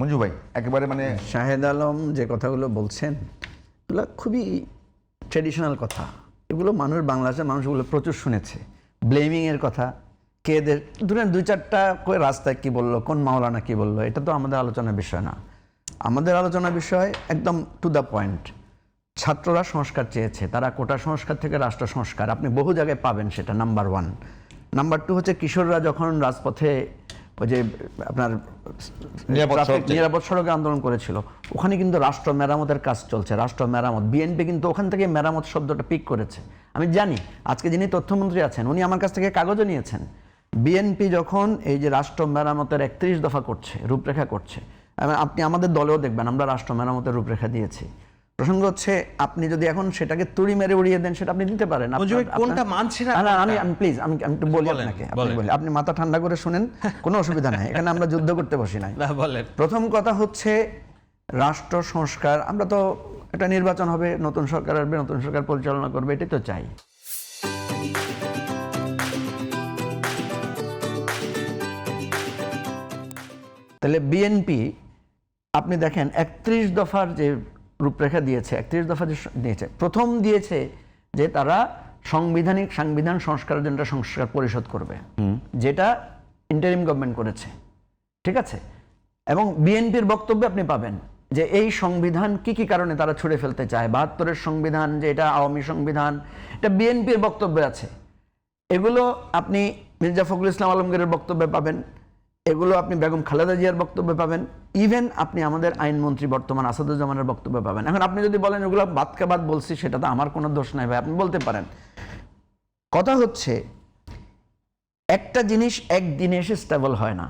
মঞ্জু ভাই একেবারে মানে শাহেদ আলম যে কথাগুলো বলছেন এগুলো খুবই ট্রেডিশনাল কথা। এগুলো বাংলাদেশের মানুষগুলো প্রচুর শুনেছে। ব্লেমিংয়ের কথা, কেদের ধরেন দুই চারটা করে রাস্তায় কি বললো, কোন মাওলানা কি বললো, এটা তো আমাদের আলোচনার বিষয় না। আমাদের আলোচনার বিষয় একদম টু দ্য পয়েন্ট। ছাত্ররা সংস্কার চেয়েছে, তারা কোটা সংস্কার থেকে রাষ্ট্র সংস্কার আপনি বহু জায়গায় পাবেন, সেটা নাম্বার ওয়ান। নাম্বার টু হচ্ছে কিশোররা যখন রাজপথে ওই যে আপনার নিরাপদ সড়কে আন্দোলন করেছিল, ওখানে কিন্তু রাষ্ট্র মেরামতের কাজ চলছে। রাষ্ট্র মেরামত, বিএনপি কিন্তু ওখান থেকে মেরামত শব্দটা পিক করেছে। আমি জানি আজকে যিনি তথ্যমন্ত্রী আছেন উনি আমার কাছ থেকে কাগজও নিয়েছেন। বিএনপি যখন এই যে রাষ্ট্র মেরামতের 31 দফা করছে, রূপরেখা করছে, আপনি আমাদের দলেও দেখবেন আমরা রাষ্ট্র মেরামতের রূপরেখা দিয়েছি। প্রসঙ্গ হচ্ছে আপনি যদি এখন সেটাকে তুড়ি মেরে উড়িয়ে দেন সেটা আপনি দিতে পারেন। কোনটা মানছে না? আমি প্লিজ আমি একটু বলি আপনাকে, আপনি মাথা ঠান্ডা করে শুনেন, কোনো অসুবিধা নাই, এখানে আমরা যুদ্ধ করতে বসি নাই। প্রথম কথা হচ্ছে রাষ্ট্র সংস্কার। আমরা তো একটা নির্বাচন হবে, নতুন সরকার আসবে, নতুন সরকার পরিচালনা করবে, এটাই তো চাই। তাহলে বিএনপি আপনি দেখেন 31 দফার যে রূপরেখা দিয়েছে, 31 দফা যে দিয়েছে, প্রথম দিয়েছে যে তারা সাংবিধান সংস্কারের জন্য সংস্কার পরিষদ করবে, যেটা ইন্টারিম গভর্নমেন্ট করেছে, ঠিক আছে। এবং বিএনপির বক্তব্যে আপনি পাবেন যে এই সংবিধান কি কি কারণে তারা ছুঁড়ে ফেলতে চায়। 72-এর সংবিধান যে এটা আওয়ামী সংবিধান, এটা বিএনপির বক্তব্যে আছে। এগুলো আপনি মির্জা ফখরুল ইসলাম আলমগীরের বক্তব্যে পাবেন, এগুলো আপনি বেগম খালেদা জিয়ার বক্তব্যে পাবেন, ইভেন আপনি আমাদের আইনমন্ত্রী বর্তমান আসাদুজ্জামানের বক্তব্যে পাবেন। এখন আপনি যদি বলেন এগুলো বাদকে বাদ বলছি, সেটা তো আমার কোনো দোষ নাই ভাই, আপনি বলতে পারেন। কথা হচ্ছে একটা জিনিস একদিনে এসে স্টেবল হয় না।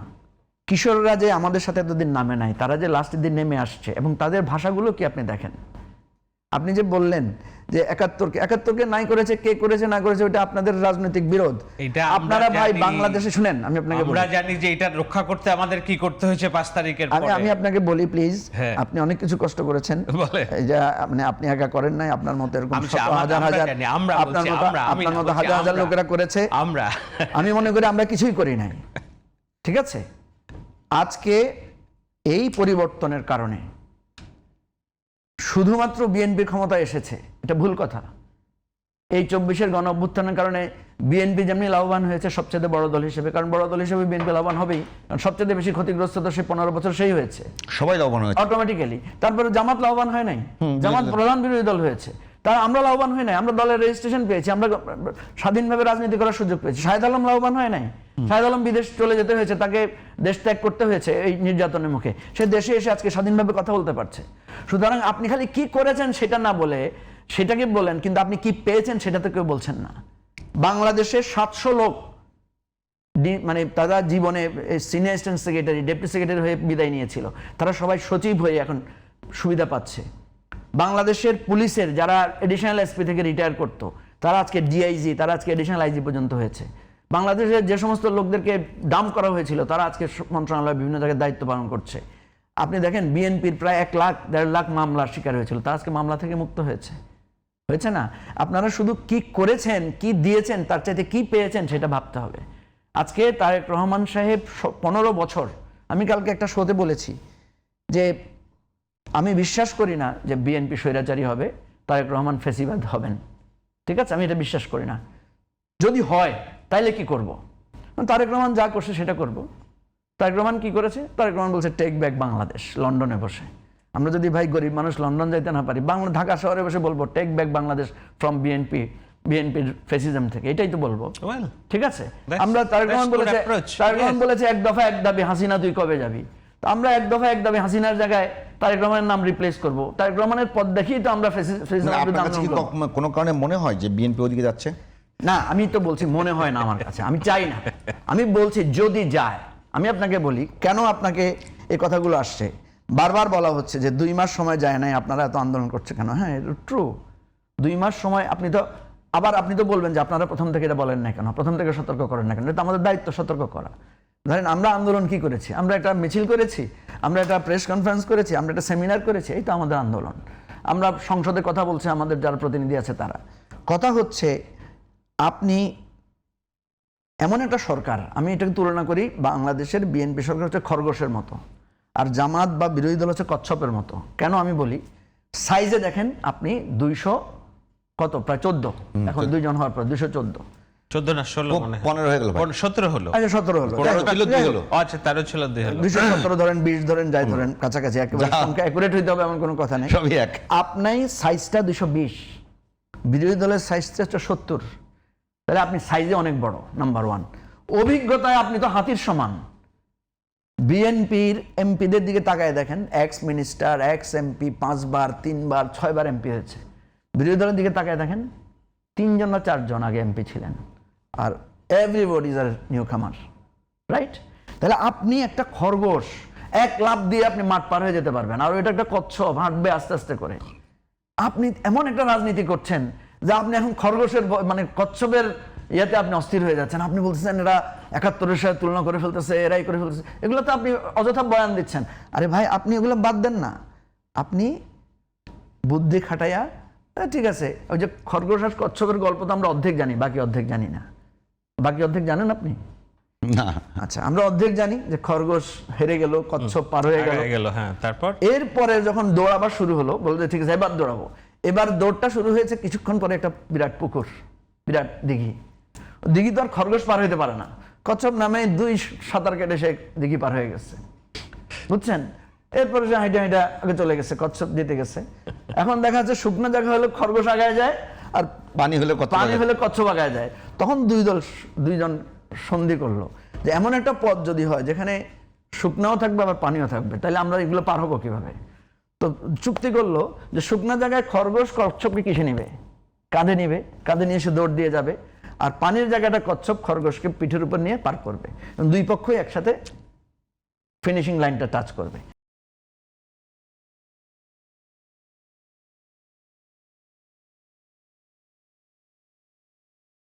কিশোররা যে আমাদের সাথে এতদিন নামে নাই, তারা যে লাস্টের দিন নেমে আসছে, এবং তাদের ভাষাগুলো কি আপনি দেখেন। আপনি যে বললেন যে 71কে নাই করেছে, কে করেছে না করেছে ওটা আপনাদের রাজনৈতিক বিরোধ। আপনারা ভাই বাংলাদেশে শুনেন, আমি আপনাকে আমরা জানি যে এটা রক্ষা করতে আমাদের কি করতে হয়েছে 5 তারিখের পরে। আমি আপনাকে বলি প্লিজ, আপনি অনেক কিছু কষ্ট করেছেন, মানে আপনি একা করেন নাই, আপনার মতো এরকম আপনার মতো হাজার হাজার লোকেরা করেছে। আমি মনে করি আমরা কিছুই করি নাই, ঠিক আছে। আজকে এই পরিবর্তনের কারণে শুধুমাত্র বিএনপি ক্ষমতা এসেছে, এটা ভুল কথা। এই 24-এর গণ অভ্যুত্থানের কারণে বিএনপি যেমনি লাভবান হয়েছে সবচেয়ে বড় দল হিসেবে, কারণ বড় দল হিসেবে বিএনপি লাভবান হবেই, কারণ সবচেয়ে বেশি ক্ষতিগ্রস্ত তো সে 15 বছর সেই হয়েছে, সবাই লাভবান হয়েছে অটোমেটিক্যালি। তারপরে জামাত লাভবান হয় নাই, জামাত প্রধান বিরোধী দল হয়েছে, তারা আমরা লাভবান হয় নাই, আমরা দলের রেজিস্ট্রেশন পেয়েছি, আমরা স্বাধীনভাবে রাজনীতি করার সুযোগ পেয়েছি। শাহেদ আলম লাভবান হয় নাই, শাহেদ আলম বিদেশ চলে যেতে হয়েছে, তাকে দেশ ত্যাগ করতে হয়েছে এই নির্যাতনের মুখে, সে দেশে এসে আজকে স্বাধীনভাবে কথা বলতে পারছে। সুতরাং আপনি খালি কি করেছেন সেটা না বলে সেটাকে বলেন, কিন্তু আপনি কি পেয়েছেন সেটা তো কেউ বলছেন না। বাংলাদেশের 700 লোক মানে তারা জীবনে senior assistant secretary, deputy secretary হয়ে বিদায় নিয়েছিল, তারা সবাই সচিব হয়ে এখন সুবিধা পাচ্ছে। বাংলাদেশের পুলিশের যারা এডিশনাল এসপি থেকে রিটায়ার করতো, তারা আজকে ডিআইজি, তারা আজকে এডিশনাল আইজি পর্যন্ত হয়েছে। বাংলাদেশের যে সমস্ত লোকদেরকে ডাম্প করা হয়েছিল, তারা আজকে মন্ত্রণালয়ে বিভিন্ন জায়গায় দায়িত্ব পালন করছে। আপনি দেখেন বিএনপির প্রায় 1 লাখ 1.5 লাখ মামলার শিকার হয়েছিল, তারা আজকে মামলা থেকে মুক্ত হয়েছে, হয়েছে না? আপনারা শুধু কি করেছেন, কি দিয়েছেন, তার চাইতে কি পেয়েছেন সেটা ভাবতে হবে। আজকে তারেক রহমান সাহেব 15 বছর, আমি কালকে একটা শোতে বলেছি যে আমি বিশ্বাস করি না যে বিএনপি স্বৈরাচারী হবে, তারেক রহমান ফেসিবাদ হবেন, ঠিক আছে, আমি এটা বিশ্বাস করি না। যদি হয় তাইলে কি করব? তারেক রহমান যা করছে সেটা করব। তারেক রহমান কি করেছে? তারেক রহমান বলছে টেক ব্যাক বাংলাদেশ, লন্ডনে বসে। আমরা যদি ভাই গরিব মানুষ লন্ডন যাইতে না পারি, ঢাকা শহরে বসে বলবো টেক ব্যাক বাংলাদেশ ফ্রম বিএনপির ফেসিজম থেকে, এটাই তো বলবো, ঠিক আছে। আমরা তারেক রহমান বলেছে 1 দফা 1 দাবি, হাসিনা তুই কবে যাবি? তো আমরা 1 দফা 1 দাবি হাসিনার জায়গায় তারেক রহমানের নাম রিপ্লেস করব। তারেক রহমানের পদ দেখিয়ে তো আমরা কোনো কারণে মনে হয় যে বিএনপি ওদিকে যাচ্ছে না। আমি তো বলছি মনে হয় না, আমার কাছে, আমি চাই না, আমি বলছি যদি যায়। আমি আপনাকে বলি কেন আপনাকে এই কথাগুলো আসছে, বারবার বলা হচ্ছে যে 2 মাস সময় যায় নাই, আপনারা এত আন্দোলন করছে কেন? হ্যাঁ, ট্রু, 2 মাস সময়। আপনি তো বলবেন যে আপনারা প্রথম থেকে এটা বলেন না কেন, প্রথম থেকে সতর্ক করেন না কেন? এটা আমাদের দায়িত্ব সতর্ক করা। ধরেন আমরা আন্দোলন কি করেছি, আমরা একটা মিছিল করেছি, আমরা একটা প্রেস কনফারেন্স করেছি, আমরা একটা সেমিনার করেছি, এই তো আমাদের আন্দোলন। আমরা সংসদে কথা বলছি, আমাদের যারা প্রতিনিধি আছে তারা। কথা হচ্ছে আপনি এমন একটা সরকার, আমি এটাকে তুলনা করি বাংলাদেশের বিএনপি সরকার হচ্ছে খরগোশের মতো, আর জামাত বা বিরোধী দল হচ্ছে কচ্ছপের মতো। কেন আমি বলি, সাইজে দেখেন আপনি 200 কত প্রায় 14, এখন 2 জন হওয়ার পর 214, 14 না 16 মনে হয় 15 হয়ে গেল ভাই। 17 হলো। আচ্ছা 17 হলো, 15 ছিল 2 হলো। আচ্ছা 13 ছিল 2 হলো। 217 ধরেন, 20 ধরেন, যাই ধরেন, কাছাকাছি একেবারে সংখ্যা অ্যাকুরেট হইতে হবে এমন কোনো কথা নেই। সবই এক। আপনি সাইজটা 220, বিরোধী দলের সাইজটা 70, তাহলে আপনি সাইজে অনেক বড়, নাম্বার 1। অভিজ্ঞতায় আপনি তো হাতির সমান। বিএনপির এমপিদের দিকে তাকায় দেখেন, এক্স মিনিস্টার, এক্স এমপি 5 বার, 3 বার, 6 বার এমপি হয়েছে। বিরোধী দলের দিকে তাকায় দেখেন, 3 জন না 4 জন আগে এমপি ছিলেন, আর এভরিবডি ইজ আর নিউ কামার, রাইট? তাহলে আপনি একটা খরগোশ, এক লাফ দিয়ে আপনি মাঠ পার হয়ে যেতে পারবেন, আর এটা একটা কচ্ছপ হাঁটবে আস্তে আস্তে করে। আপনি এমন একটা রাজনীতি করছেন যে আপনি এখন খরগোশের মানে কচ্ছপের ইয়েতে আপনি অস্থির হয়ে যাচ্ছেন। আপনি বলতেছেন এরা 71-এর সাথে তুলনা করে ফেলতেছে, এরাই করে ফেলতেছে, এগুলো তো আপনি অযথা বয়ান দিচ্ছেন। আরে ভাই, আপনি এগুলো বাদ দেন না, আপনি বুদ্ধি খাটাইয়া ঠিক আছে। ওই যে খরগোশ আর কচ্ছপের গল্প তো আমরা অর্ধেক জানি, বাকি অর্ধেক জানি না। বাকি অর্ধেক জানেন আপনি? না। আচ্ছা, আমরা অর্ধেক জানি যে খরগোশ হেরে গেল, কচ্ছপ পার হয়ে গেল। হ্যাঁ, তারপর এরপরে যখন দৌড়াবার শুরু হলো, বললো যে ঠিক আছে এবার দৌড়াবো। এবার দৌড়টা শুরু হয়েছে, কিছুক্ষণ পরে একটা বিরাট পুকুর, বিরাট দিঘি। দিঘি তো আর খরগোশ পার হইতে পারে না, কচ্ছপ নামে 2 সাঁতার কেটে সে দিঘি পার হয়ে গেছে, বুঝছেন? এরপরে সে হাইটে হাইটা আগে চলে গেছে, কচ্ছপ জিতে গেছে। এখন দেখা যাচ্ছে শুকনো জায়গা হলে খরগোশ আগায় যায়, আর পানি হলে কত পানি হলে কচ্ছপ আগায় যায়। তখন 2 জন সন্ধি করলো যে এমন একটা পথ যদি হয় যেখানে শুকনাও থাকবে আবার পানিও থাকবে, তাহলে আমরা এগুলো পার হবো কিভাবে? তো চুক্তি করলো যে শুকনা জায়গায় খরগোশ কচ্ছপকে কিসে নিবে, কাঁধে নিবে, কাঁধে নিয়ে এসে দৌড় দিয়ে যাবে, আর পানির জায়গাটা কচ্ছপ খরগোশকে পিঠের উপর নিয়ে পার করবে। 2 পক্ষই একসাথে ফিনিশিং লাইনটা টাচ করবে।